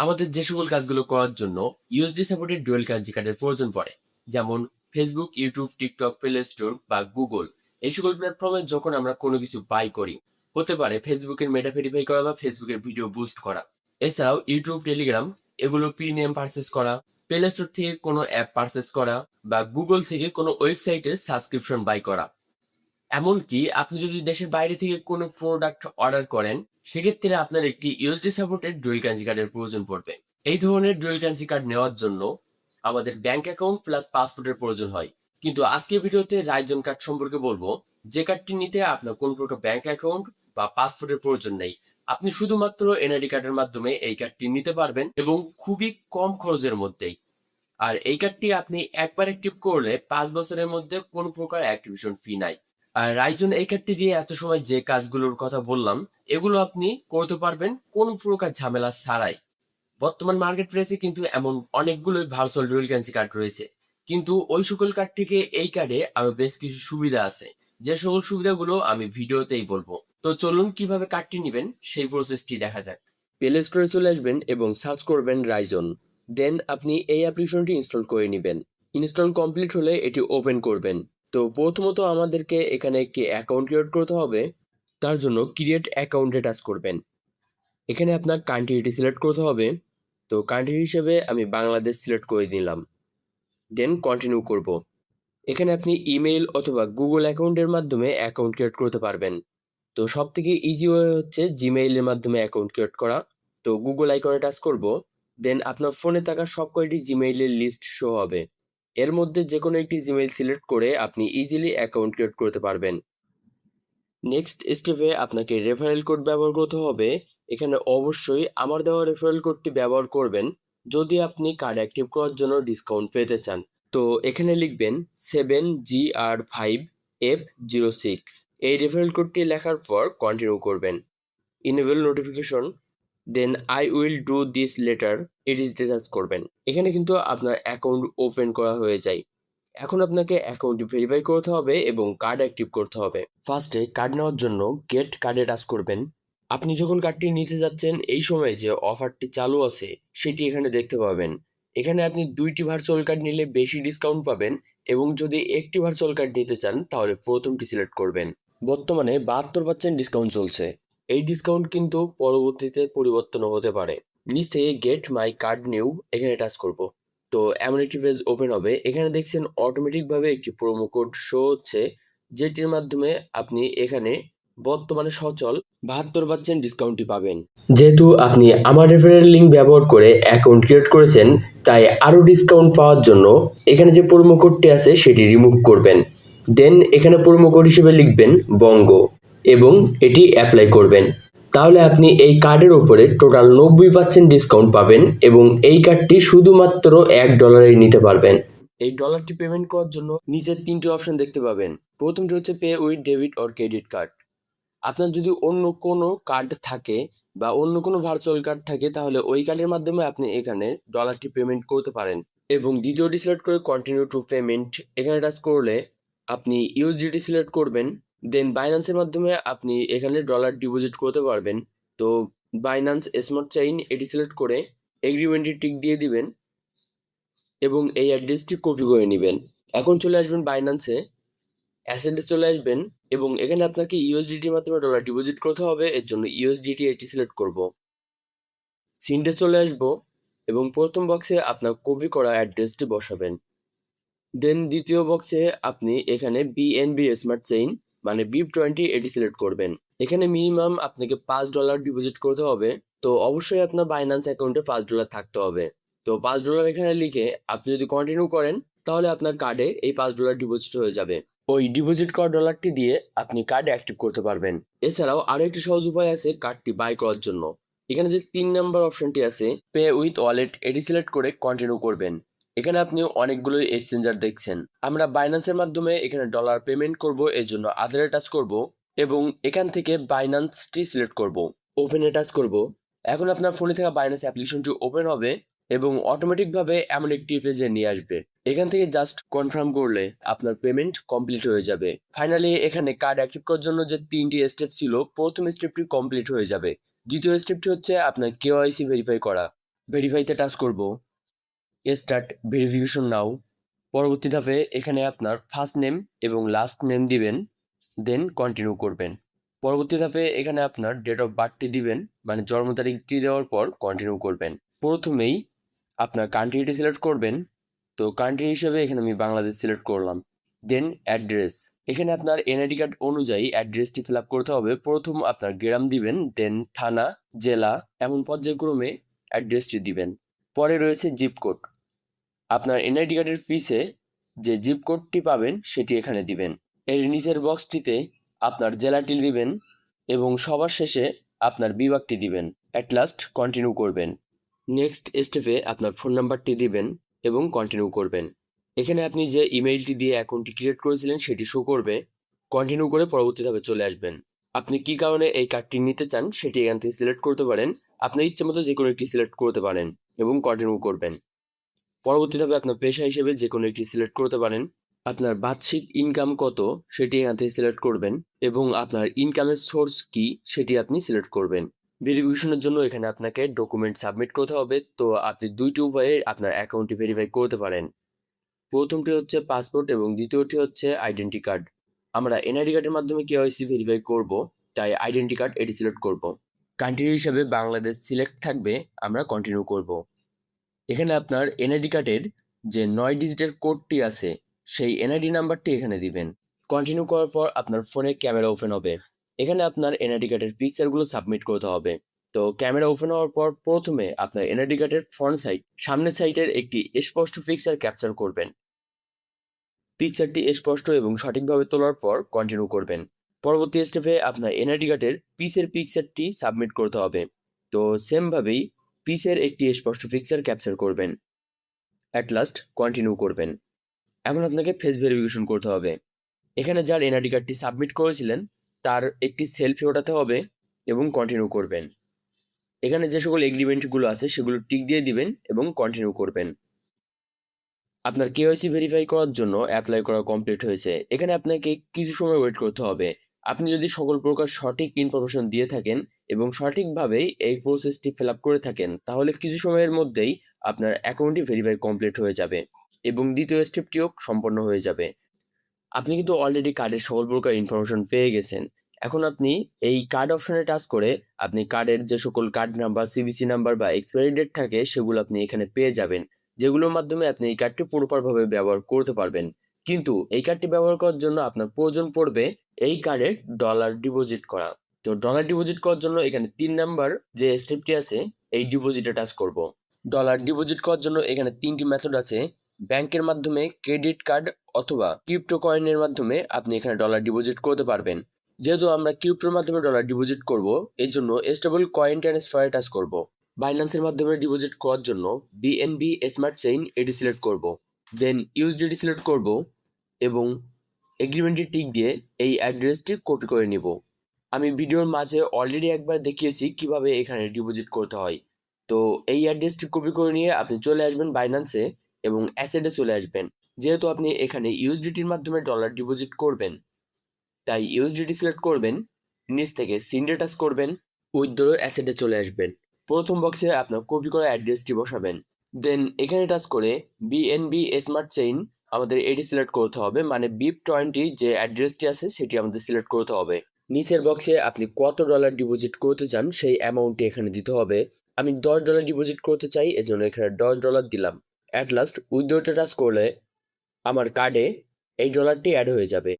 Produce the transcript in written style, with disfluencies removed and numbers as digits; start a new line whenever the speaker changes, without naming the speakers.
আমাদের যে সকল কাজগুলো করার জন্য ইউএসডি সাপোর্টেড ডুয়েল কারেন্সি কার্ডের প্রয়োজন পড়ে, যেমন Facebook, YouTube, TikTok, play store বা গুগল, এই সকল প্ল্যাটফর্মে যখন আমরা কোনো কিছু বাই করি, হতে পারে ফেসবুকের মেটা ভেরিফাই করা বা ফেসবুকের ভিডিও বুস্ট করা। এছাড়াও ইউটিউব, টেলিগ্রাম এগুলো প্রিমিয়াম পারচেস করা, প্লে স্টোর থেকে কোনো অ্যাপ পারচেস করা বা গুগল থেকে কোনো ওয়েবসাইটের সাবস্ক্রিপশন বাই করা। এমনকি আপনি যদি দেশের বাইরে থেকে কোনো প্রোডাক্ট অর্ডার করেন, সেক্ষেত্রে আপনার একটি ইউএসডি সাপোর্টেড ডুয়েল কারেন্সি কার্ডের প্রয়োজন পড়বে। এই ধরনের ডুয়েল কারেন্সি কার্ড নেওয়ার জন্য আমাদের ব্যাংক অ্যাকাউন্ট প্লাস পাসপোর্টের প্রয়োজন হয়। কিন্তু আজকের ভিডিওতে রাইজন কার্ড সম্পর্কে বলবো, যে কার্ডটি নিতে আপনার কোনো প্রকার ব্যাংক অ্যাকাউন্ট বা পাসপোর্টের প্রয়োজন নেই। আপনি শুধুমাত্র এনআইডি কার্ডের মাধ্যমে এই কার্ডটি নিতে পারবেন এবং খুবই কম খরচের মধ্যেই। আর এই কার্ডটি আপনি একবার অ্যাক্টিভ করলে 5 বছরের মধ্যে কোনো প্রকার অ্যাক্টিভেশন ফি নাই। আর রাইজন এই কার্ডটি দিয়ে এত সময় যে কাজগুলোর কথা বললাম, এগুলো আপনি করতে পারবেন কোনো প্রকার ঝামেলা ছাড়াই। বর্তমান মার্কেট প্রাইসে কিন্তু এমন অনেকগুলোই ভার্চুয়াল ডুয়েল কারেন্সি কার্ড রয়েছে, কিন্তু ওই সকল কার্ড থেকে এই কার্ডে আরো বেশ কিছু সুবিধা আছে, যে সকল সুবিধাগুলো আমি ভিডিওতেই বলবো। তো চলুন কিভাবে কার্ডটি নেবেন সেই প্রসেসটি দেখা যাক। প্লে স্টোরে চলে আসবেন এবং সার্চ করবেন রাইজন। দেন আপনি এই অ্যাপ্লিকেশনটি ইনস্টল করে নেবেন। ইনস্টল কমপ্লিট হলে এটি ওপেন করবেন। তো প্রথমত আমাদেরকে এখানে একটি অ্যাকাউন্ট ক্রিয়েট করতে হবে। তার জন্য ক্রিয়েট অ্যাকাউন্টে টাচ করবেন। এখানে আপনার কান্ট্রিটি সিলেক্ট করতে হবে। তো কান্ট্রি হিসেবে আমি বাংলাদেশ সিলেক্ট করে নিলাম। দেন কন্টিনিউ করব। এখানে আপনি ইমেইল অথবা গুগল অ্যাকাউন্টের মাধ্যমে অ্যাকাউন্ট ক্রিয়েট করতে পারবেন। তো সব থেকে ইজি ওয়ে হচ্ছে জিমেইলের মাধ্যমে অ্যাকাউন্ট ক্রিয়েট করা। তো গুগল আইকনে টাচ করব। দেন আপনার ফোনে থাকা সব কয়টি জিমেইলের লিস্ট শো হবে। এর মধ্যে যে কোনো একটি জিমেইল সিলেক্ট করে আপনি ইজিলি অ্যাকাউন্ট ক্রিয়েট করতে পারবেন। নেক্সট স্টেপে আপনাকে রেফারেল কোড ব্যবহার করতে হবে। এখানে অবশ্যই আমার দেওয়া রেফারেল কোডটি ব্যবহার করবেন যদি আপনি কার্ড অ্যাক্টিভ করার জন্য ডিসকাউন্ট পেতে চান। তো এখানে লিখবেন 7GR5F06। এই রেফারেল কোডটি লেখার পর কন্টিনিউ করবেন। Enable notification, then I will do this later, এটিতে টাচ করবেন। এখানে কিন্তু আপনার অ্যাকাউন্ট ওপেন করা হয়ে যায়। এখন আপনাকে অ্যাকাউন্টটি ভেরিফাই করতে হবে এবং কার্ড অ্যাক্টিভ করতে হবে। ফার্স্টে কার্ড নেওয়ার জন্য গেট কার্ডে টাচ করবেন। আপনি যখন কার্ডটি নিতে যাচ্ছেন এই সময় যে অফারটি চালু আছে সেটি এখানে দেখতে পাবেন। এখানে আপনি 2টি ভার্চুয়াল কার্ড নিলে বেশি ডিসকাউন্ট পাবেন, এবং যদি একটি ভার্চুয়াল কার্ড নিতে চান তাহলে প্রথমটি সিলেক্ট করবেন। বর্তমানে 72% ডিসকাউন্ট চলছে। এই ডিসকাউন্ট কিন্তু পরবর্তীতে পরিবর্তনও হতে পারে। নিচে গেট মাই কার্ড নিউ এখানে টাচ করব। তো এমন একটি পেজ ওপেন হবে। এখানে দেখছেন অটোমেটিকভাবে একটি প্রোমো কোড শো হচ্ছে, যেটির মাধ্যমে আপনি এখানে বর্তমানে সচল 72% ডিসকাউন্টটি পাবেন। যেহেতু আপনি আমার রেফারেল লিঙ্ক ব্যবহার করে অ্যাকাউন্ট ক্রিয়েট করেছেন, তাই আরও ডিসকাউন্ট পাওয়ার জন্য এখানে যে প্রোমো কোডটি আছে সেটি রিমুভ করবেন। দেন এখানে প্রোমো কোড হিসেবে লিখবেন বঙ্গ এবং এটি অ্যাপ্লাই করবেন। তাহলে আপনি এই কার্ডের উপরে টোটাল 90% ডিসকাউন্ট পাবেন এবং এই কার্ডটি শুধুমাত্র $1 নিতে পারবেন। এই ডলারটি পেমেন্ট করার জন্য নিচের 3টি অপশন দেখতে পাবেন। প্রথমটি হচ্ছে pay with debit or credit card. আপনার যদি অন্য কোনো কার্ড থাকে বা অন্য কোনো ভার্চুয়াল কার্ড থাকে, তাহলে ওই কার্ডের মাধ্যমে আপনি এখানে ডলারটি পেমেন্ট করতে পারেন। এবং দ্বিতীয়টি সিলেক্ট করে কন্টিনিউ টু পেমেন্ট এখানে টাচ করলে আপনি ইউএসডিটি সিলেক্ট করবেন। দেন বাইন্যান্সের মাধ্যমে আপনি এখানে ডলার ডিপোজিট করতে পারবেন। তো বাইন্যান্স স্মার্ট চেইন এটি সিলেক্ট করে এগ্রিমেন্টে টিক দিয়ে দিবেন এবং এই অ্যাড্রেসটি কপি করে নেবেন। এখন চলে আসবেন বাইন্যান্সে, অ্যাসেটে চলে আসবেন এবং এখানে আপনাকে ইউএসডিটির মাধ্যমে ডলার ডিপোজিট করতে হবে। এর জন্য ইউএসডিটি এটি সিলেক্ট করব। সিনটে চলে আসবো এবং প্রথম বক্সে আপনার কপি করা অ্যাড্রেসটি বসাবেন। দেন দ্বিতীয় বক্সে আপনি এখানে বিএনবি স্মার্ট চেইন মানে BIP20 এটি সিলেক্ট করবেন। এখানে মিনিমাম আপনাকে $5 ডিপোজিট করতে হবে। তো অবশ্যই আপনার বাইন্যান্স অ্যাকাউন্টে $5 থাকতে হবে। তো $5 এখানে লিখে আপনি যদি কন্টিনিউ করেন তাহলে আপনার কার্ডে এই $5 ডিপোজিট হয়ে যাবে। ওই ডিপোজিট করা ডলারটি দিয়ে আপনি কার্ড অ্যাক্টিভ করতে পারবেন। এছাড়াও আরো একটি সহজ উপায় আছে কার্ডটি বাই করার জন্য। এখানে যে 3 নাম্বার অপশনটি আছে পে উইথ ওয়ালেট, এটি সিলেক্ট করে কন্টিনিউ করবেন। এখানে আপনি অনেকগুলোই এক্সচেঞ্জার দেখছেন। আমরা বাইন্যান্সের মাধ্যমে এখানে ডলার পেমেন্ট করব, এর জন্য আধারে টাচ করব এবং এখান থেকে বাইন্যান্সটি সিলেক্ট করব, ওপেনে টাচ করব। এখন আপনার ফোনে থাকা বাইন্যান্স অ্যাপ্লিকেশনটি ওপেন হবে এবং অটোমেটিকভাবে এমন একটি পেজে নিয়ে আসবে। এখান থেকে জাস্ট কনফার্ম করলে আপনার পেমেন্ট কমপ্লিট হয়ে যাবে। ফাইনালি এখানে কার্ড অ্যাক্টিভ করার জন্য যে 3টি স্টেপ ছিল, প্রথম স্টেপটি কমপ্লিট হয়ে যাবে। দ্বিতীয় স্টেপটি হচ্ছে আপনার কেওয়াইসি ভেরিফাই করা। ভেরিফাইতে টাচ করব, স্টার্ট ভেরিফিকেশন নাও। পরবর্তী ধাপে এখানে আপনার ফার্স্ট নেম এবং লাস্ট নেম দিবেন, দেন কন্টিনিউ করবেন। পরবর্তী ধাপে এখানে আপনার ডেট অফ বার্থটি দিবেন, মানে জন্ম তারিখটি দেওয়ার পর কন্টিনিউ করবেন। প্রথমেই আপনার কান্ট্রিটি সিলেক্ট করবেন, তো কান্ট্রি হিসেবে এখানে আমি বাংলাদেশ সিলেক্ট করলাম। দেন অ্যাড্রেস, এখানে আপনার এনআইডি কার্ড অনুযায়ী অ্যাড্রেসটি ফিল আপ করতে হবে। প্রথম আপনার গ্রাম দিবেন, দেন থানা, জেলা, এমন পর্যায়ক্রমে অ্যাড্রেসটি দিবেন। পরে রয়েছে জিপ কোড, আপনার এনআইডি কার্ডের পিছে যে জিপ কোডটি পাবেন সেটি এখানে দিবেন। এর নিচের বক্সটিতে আপনার জেলাটি দিবেন এবং সবার শেষে আপনার বিভাগটি দিবেন। অ্যাট লাস্ট কন্টিনিউ করবেন। নেক্সট স্টেপে আপনার ফোন নাম্বারটি দিবেন এবং কন্টিনিউ করবেন। এখানে আপনি যে ইমেইলটি দিয়ে অ্যাকাউন্টটি ক্রিয়েট করেছিলেন সেটি শো করবে। কন্টিনিউ করে পরবর্তী ধাপে চলে আসবেন। আপনি কী কারণে এই কার্ডটি নিতে চান সেটি এখান থেকে সিলেক্ট করতে পারেন। আপনার ইচ্ছে মতো যে কোনো একটি সিলেক্ট করতে পারেন এবং কন্টিনিউ করবেন। পরবর্তী ধাপে আপনার পেশা হিসেবে যে কোনো একটি সিলেক্ট করতে পারেন। আপনার বার্ষিক ইনকাম কত সেটি এখান থেকে সিলেক্ট করবেন এবং আপনার ইনকামের সোর্স কি সেটি আপনি সিলেক্ট করবেন। ভেরিফিকেশনের জন্য এখানে আপনাকে ডকুমেন্ট সাবমিট করতে হবে। তো আপনি দুইটি উপায়ে আপনার অ্যাকাউন্টটি ভেরিফাই করতে পারেন। প্রথমটি হচ্ছে পাসপোর্ট এবং দ্বিতীয়টি হচ্ছে আইডেন্টি কার্ড। আমরা এনআইডি কার্ডের মাধ্যমে কেওয়াইসি ভেরিফাই করব, তাই আইডেন্টি কার্ড এটি সিলেক্ট করব। কান্ট্রি হিসেবে বাংলাদেশ সিলেক্ট থাকবে, আমরা কন্টিনিউ করব। এখানে আপনার এনআইডি কার্ডের যে 9 ডিজিটের কোডটি আছে সেই এনআইডি নাম্বারটি এখানে দিবেন। কন্টিনিউ করার পর আপনার ফোনে ক্যামেরা ওপেন হবে। এখানে আপনার এনআইডি কার্ডের পিকচারগুলো সাবমিট করতে হবে। তো ক্যামেরা ওপেন হওয়ার পর প্রথমে আপনার এনআইডি কার্ডের ফ্রন্ট সাইড, সামনের সাইডের একটি স্পষ্ট পিকচার ক্যাপচার করবেন। পিকচারটি স্পষ্ট এবং সঠিকভাবে তোলার পর কন্টিনিউ করবেন। পরবর্তী স্টেপে আপনার এনআইডি কার্ডের পিসের পিকচারটি সাবমিট করতে হবে। তো সেমভাবেই পিসের একটি স্পষ্ট পিকচার ক্যাপচার করবেন। অ্যাট লাস্ট কন্টিনিউ করবেন। এখন আপনাকে ফেস ভেরিফিকেশন করতে হবে। এখানে যার এনআইডি কার্ডটি সাবমিট করেছিলেন তার একটি সেলফি ওঠাতে হবে এবং কন্টিনিউ করবেন। এখানে যে সকল এগ্রিমেন্টগুলো আছে সেগুলো টিক দিয়ে দিবেন এবং কন্টিনিউ করবেন। আপনার কেওয়াইসি ভেরিফাই করার জন্য অ্যাপ্লাই করা কমপ্লিট হয়েছে। এখানে আপনাকে কিছু সময় ওয়েট করতে হবে। আপনি যদি সকল প্রকার সঠিক ইনফরমেশন দিয়ে থাকেন এবং সঠিকভাবেই এই প্রসেসটি ফিল আপ করে থাকেন তাহলে কিছু সময়ের মধ্যেই আপনার অ্যাকাউন্টটি ভেরিফাই কমপ্লিট হয়ে যাবে এবং দ্বিতীয় স্টেপটিও সম্পন্ন হয়ে যাবে। আপনি কিন্তু অলরেডি কার্ডের সকল প্রকার ইনফরমেশন পেয়ে গেছেন। এখন আপনি এই কার্ড অপশনে টাচ করে আপনি কার্ডের যে সকল কার্ড নাম্বার, সিভিসি নাম্বার বা এক্সপায়ারি ডেট থাকে সেগুলো আপনি এখানে পেয়ে যাবেন, যেগুলোর মাধ্যমে আপনি এই কার্ডটি প্রপারভাবে ব্যবহার করতে পারবেন। কিন্তু এই কার্ডটি ব্যবহার করার জন্য আপনার প্রয়োজন পড়বে এই কার্ডে ডলার ডিপোজিট করা। তো ডলার ডিপোজিট করার জন্য এখানে 3 নাম্বার যে স্টেপটি আছে এই ডিপোজিটে টাচ করব। ডলার ডিপোজিট করার জন্য এখানে 3টি মেথড আছে। ব্যাংকের মাধ্যমে, ক্রেডিট কার্ড অথবা ক্রিপ্টো কয়েনের মাধ্যমে আপনি এখানে ডলার ডিপোজিট করতে পারবেন। যেহেতু আমরা ক্রিপ্টোর মাধ্যমে ডলার ডিপোজিট করব এর জন্য স্টেবল কয়েন ট্রান্সফারে টাচ করব। বাইন্যান্সের মাধ্যমে ডিপোজিট করার জন্য বিএনবি স্মার্ট চেইন এটি সিলেক্ট করব। দেন ইউএসডিটি সিলেক্ট করব এবং এগ্রিমেন্টটি টিক দিয়ে এই অ্যাড্রেসটি কপি করে নিব। আমি ভিডিওর মাঝে অলরেডি একবার দেখিয়েছি কিভাবে এখানে ডিপোজিট করতে হয়। তো এই অ্যাড্রেসটি কপি করে নিয়ে আপনি চলে আসবেন বাইন্যান্সে এবং অ্যাসেটে চলে আসবেন। যেহেতু আপনি এখানে ইউএসডিটির মাধ্যমে ডলার ডিপোজিট করবেন তাই ইউএসডিটি সিলেক্ট করবেন, নিচ থেকে সিন্ডে টাচ করবেন, উইথড্র অ্যাসেটে চলে আসবেন। প্রথম বক্সে আপনার কপি করা অ্যাড্রেসটি বসাবেন। দেন এখানে টাচ করে বিএনবি স্মার্ট চেইন আমাদের এটি সিলেক্ট করতে হবে, মানে BIP20 যে অ্যাড্রেসটি আছে সেটি আমাদের সিলেক্ট করতে হবে। নিচের বক্সে আপনি কত ডলার ডিপোজিট করতে চান সেই অ্যামাউন্টটি এখানে দিতে হবে। আমি $10 ডিপোজিট করতে চাই, এজন্য এখানে $10 দিলাম। অ্যাট লাস্ট উইথড্রতে টাচ করলে আমার কার্ডে এই ডলারটি অ্যাড হয়ে যাবে।